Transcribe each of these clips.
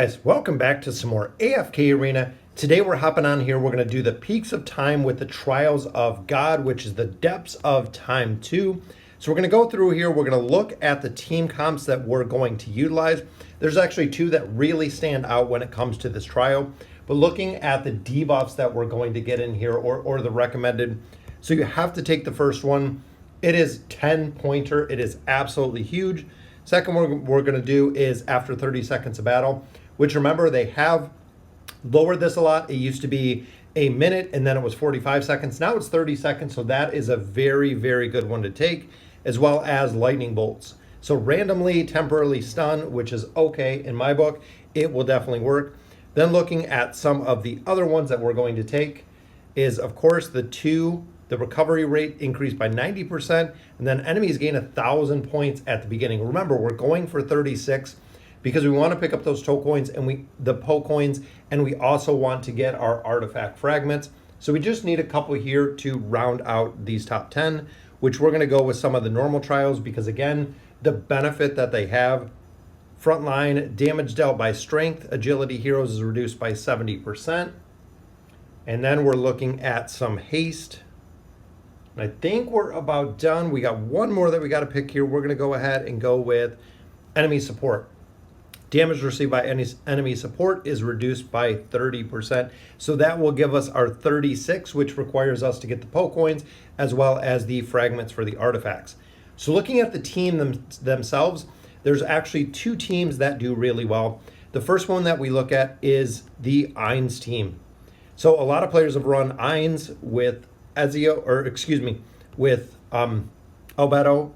guys, welcome back to some more AFK Arena. Today we're hopping on here, we're going to do the Peaks of Time with the Trials of God, which is the Depths of Time 2. So we're going to go through here, we're going to look at the team comps that we're going to utilize. There's actually two that really stand out when it comes to this trial, but looking at the debuffs that we're going to get in here or the recommended. So you have to take the first one. It is 10 pointer, it is absolutely huge. Second one we're going to do is after 30 seconds of battle, which remember they have lowered this a lot. It used to be a minute and then it was 45 seconds. Now it's 30 seconds. So that is a very, very good one to take, as well as lightning bolts. So randomly, temporarily stun, which is okay in my book. It will definitely work. Then looking at some of the other ones that we're going to take is, of course, the recovery rate increased by 90%, and then enemies gain 1,000 points at the beginning. Remember, we're going for 36 because we want to pick up those toe coins and the po coins, and we also want to get our artifact fragments. So we just need a couple here to round out these top 10, which we're going to go with some of the normal trials because, again, the benefit that they have. Frontline damage dealt by strength, agility heroes is reduced by 70%. And then we're looking at some haste. I think we're about done. We got one more that we got to pick here. We're going to go ahead and go with enemy support. Damage received by enemy support is reduced by 30%. So that will give us our 36, which requires us to get the po coins as well as the fragments for the artifacts. So looking at the team themselves, there's actually two teams that do really well. The first one that we look at is the Ainz team. So a lot of players have run Ainz with with Albedo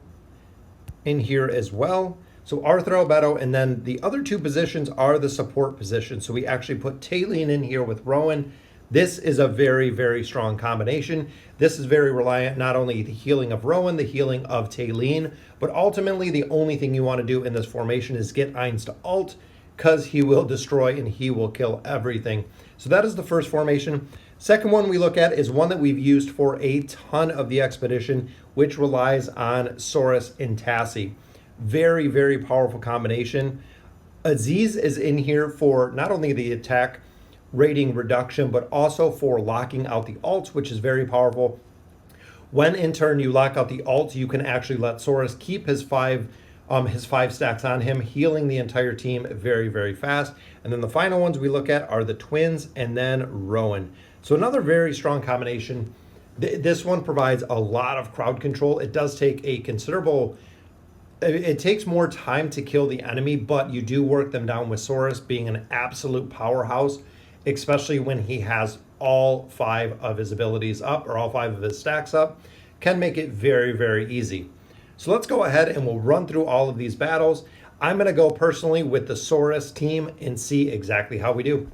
in here as well. So Arthur, Albedo, and then the other two positions are the support positions. So we actually put Talene in here with Rowan. This is a very, very strong combination. This is very reliant, not only the healing of Rowan, the healing of Talene, but ultimately the only thing you want to do in this formation is get Ainz to ult, because he will destroy and he will kill everything. So that is the first formation. Second one we look at is one that we've used for a ton of the expedition, which relies on Saurus and Tassi. Very, very powerful combination. Aziz is in here for not only the attack rating reduction, but also for locking out the ults, which is very powerful. When in turn you lock out the ults, you can actually let Saurus keep his five stacks on him, healing the entire team very, very fast. And then the final ones we look at are the twins and then Rowan. So another very strong combination. This one provides a lot of crowd control. It does take a considerable, it takes more time to kill the enemy, but you do work them down with Saurus being an absolute powerhouse, especially when he has all 5 of his abilities up or all 5 of his stacks up, can make it very, very easy. So let's go ahead and we'll run through all of these battles. I'm going to go personally with the Saurus team and see exactly how we do.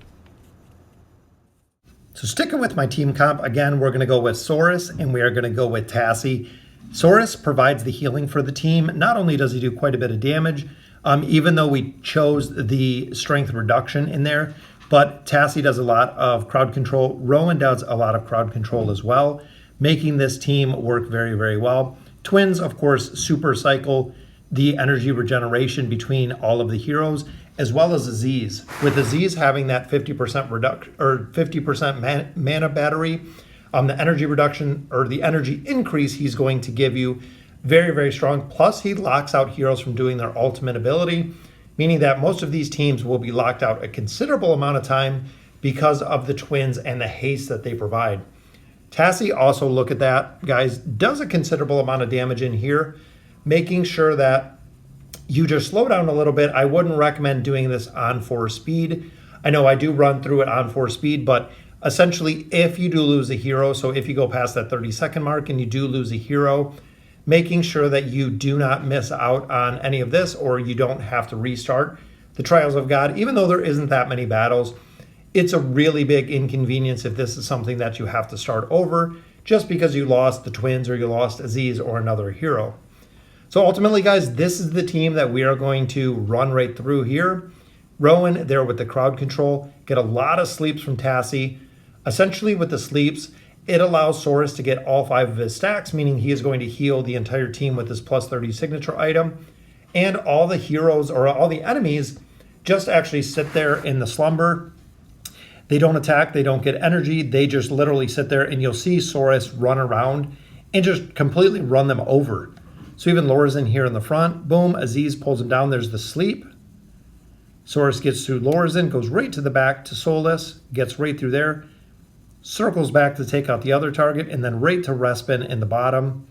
So sticking with my team comp, again, we're going to go with Saurus and we are going to go with Tassi. Saurus provides the healing for the team. Not only does he do quite a bit of damage, even though we chose the strength reduction in there, but Tassi does a lot of crowd control. Rowan does a lot of crowd control as well, making this team work very, very well. Twins, of course, super cycle the energy regeneration between all of the heroes, as well as Aziz. With Aziz having that 50% reduction or 50% mana battery, the energy reduction or the energy increase he's going to give you very, very strong. Plus, he locks out heroes from doing their ultimate ability, meaning that most of these teams will be locked out a considerable amount of time because of the twins and the haste that they provide. Tassi, also look at that, guys, does a considerable amount of damage in here, making sure that you just slow down a little bit. I wouldn't recommend doing this on 4 speed. I know I do run through it on 4 speed, but essentially if you do lose a hero, so if you go past that 30-second mark and you do lose a hero, making sure that you do not miss out on any of this or you don't have to restart the Trials of God. Even though there isn't that many battles, it's a really big inconvenience if this is something that you have to start over just because you lost the twins or you lost Aziz or another hero. So ultimately, guys, this is the team that we are going to run right through here. Rowan there with the crowd control, get a lot of sleeps from Tassi. Essentially with the sleeps, it allows Saurus to get all 5 of his stacks, meaning he is going to heal the entire team with his plus 30 signature item. And all the heroes or all the enemies just actually sit there in the slumber. They don't attack, they don't get energy, they just literally sit there, and you'll see Saurus run around and just completely run them over. So even Lorzen here in the front, boom, Aziz pulls him down, there's the sleep. Saurus gets through Lorzen, goes right to the back to Solus, gets right through there, circles back to take out the other target, and then right to Respin in the bottom,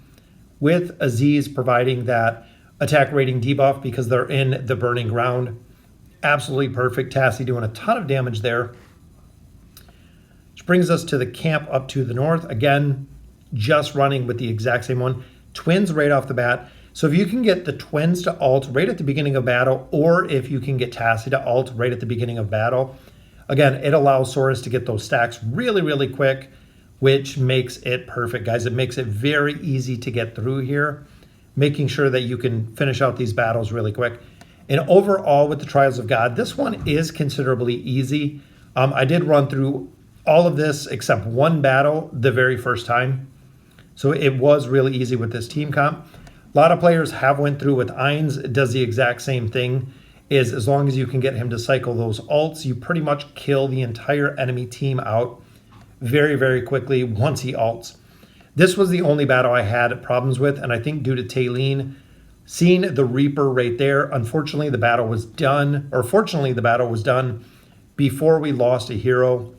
with Aziz providing that attack rating debuff because they're in the burning ground. Absolutely perfect. Tassie doing a ton of damage there. Which brings us to the camp up to the north. Again, just running with the exact same one. Twins right off the bat. So if you can get the twins to ult right at the beginning of battle, or if you can get Tassie to ult right at the beginning of battle, again, it allows Saurus to get those stacks really, really quick, which makes it perfect, guys. It makes it very easy to get through here, making sure that you can finish out these battles really quick. And overall with the Trials of God, this one is considerably easy. I did run through all of this except one battle the very first time. So it was really easy with this team comp. A lot of players have went through with Ainz. It does the exact same thing. Is as long as you can get him to cycle those ults, you pretty much kill the entire enemy team out very, very quickly once he ults. This was the only battle I had problems with, and I think due to Talene, seeing the Reaper right there, unfortunately the battle was done, or fortunately the battle was done before we lost a hero,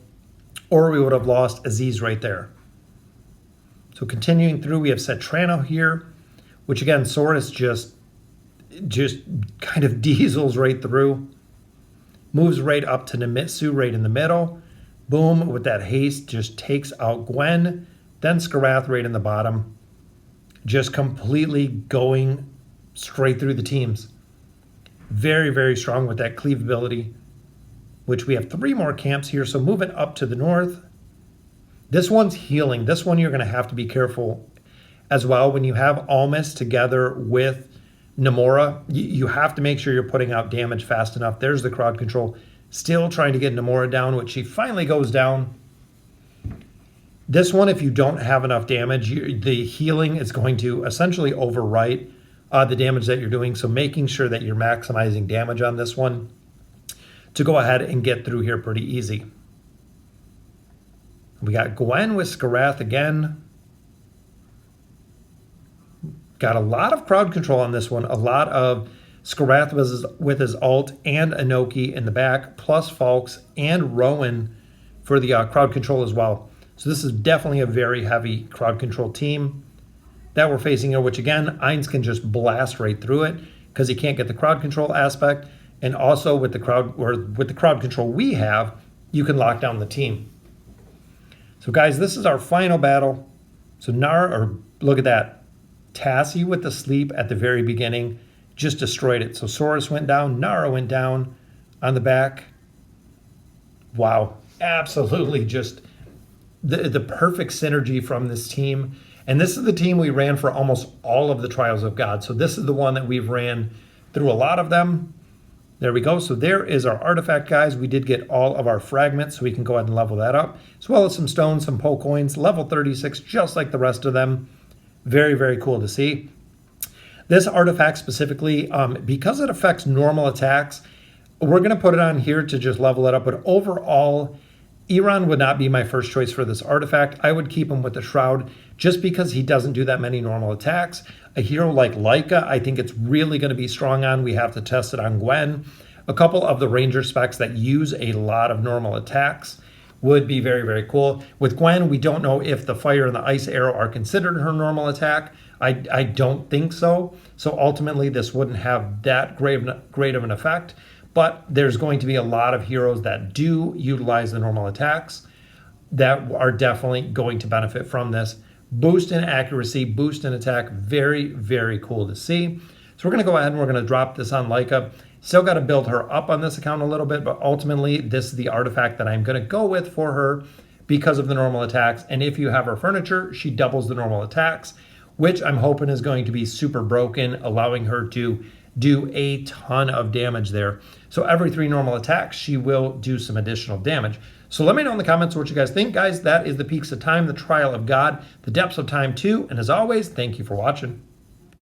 or we would have lost Aziz right there. So continuing through, we have Cetrano here, which again, Saurus just kind of diesels right through. Moves right up to Nemitsu right in the middle. Boom, with that haste, just takes out Gwen. Then Skarath right in the bottom. Just completely going straight through the teams. Very, very strong with that cleave ability, which we have 3 more camps here. So moving up to the north. This one's healing. This one you're going to have to be careful as well. When you have Almas together with Namora, you have to make sure you're putting out damage fast enough. There's the crowd control. Still trying to get Namora down, which she finally goes down. This one, if you don't have enough damage, the healing is going to essentially overwrite the damage that you're doing. So making sure that you're maximizing damage on this one to go ahead and get through here pretty easy. We got Gwen with Skarath again. Got a lot of crowd control on this one. A lot of Skarath with his ult and Inoki in the back, plus Falks and Rowan for the crowd control as well. So this is definitely a very heavy crowd control team that we're facing here, which again, Ainz can just blast right through it because he can't get the crowd control aspect. And also with the crowd control we have, you can lock down the team. So guys, this is our final battle. So look at that. Tassie with the sleep at the very beginning just destroyed it. So Saurus went down, Nara went down on the back. Wow, absolutely just the perfect synergy from this team. And this is the team we ran for almost all of the Trials of God. So this is the one that we've ran through a lot of them. There we go. So there is our artifact, guys. We did get all of our fragments, so we can go ahead and level that up, as well as some stones, some poke coins, level 36, just like the rest of them. Very, very cool to see. This artifact specifically, because it affects normal attacks, we're going to put it on here to just level it up. But overall, Iran would not be my first choice for this artifact. I would keep him with the Shroud just because he doesn't do that many normal attacks. A hero like Leica, I think it's really going to be strong on. We have to test it on Gwen. A couple of the Ranger specs that use a lot of normal attacks would be very, very cool. With Gwen, we don't know if the fire and the ice arrow are considered her normal attack. I don't think so. So ultimately, this wouldn't have that great of an effect. But there's going to be a lot of heroes that do utilize the normal attacks that are definitely going to benefit from this. Boost in accuracy, boost in attack. Very, very cool to see. So we're going to go ahead and we're going to drop this on Leica. Still got to build her up on this account a little bit, but ultimately this is the artifact that I'm going to go with for her because of the normal attacks. And if you have her furniture, she doubles the normal attacks, which I'm hoping is going to be super broken, allowing her to do a ton of damage there. So every 3 normal attacks, she will do some additional damage. So let me know in the comments what you guys think, guys. That is the Peaks of Time, the Trial of God, the Depths of Time 2. And as always, thank you for watching.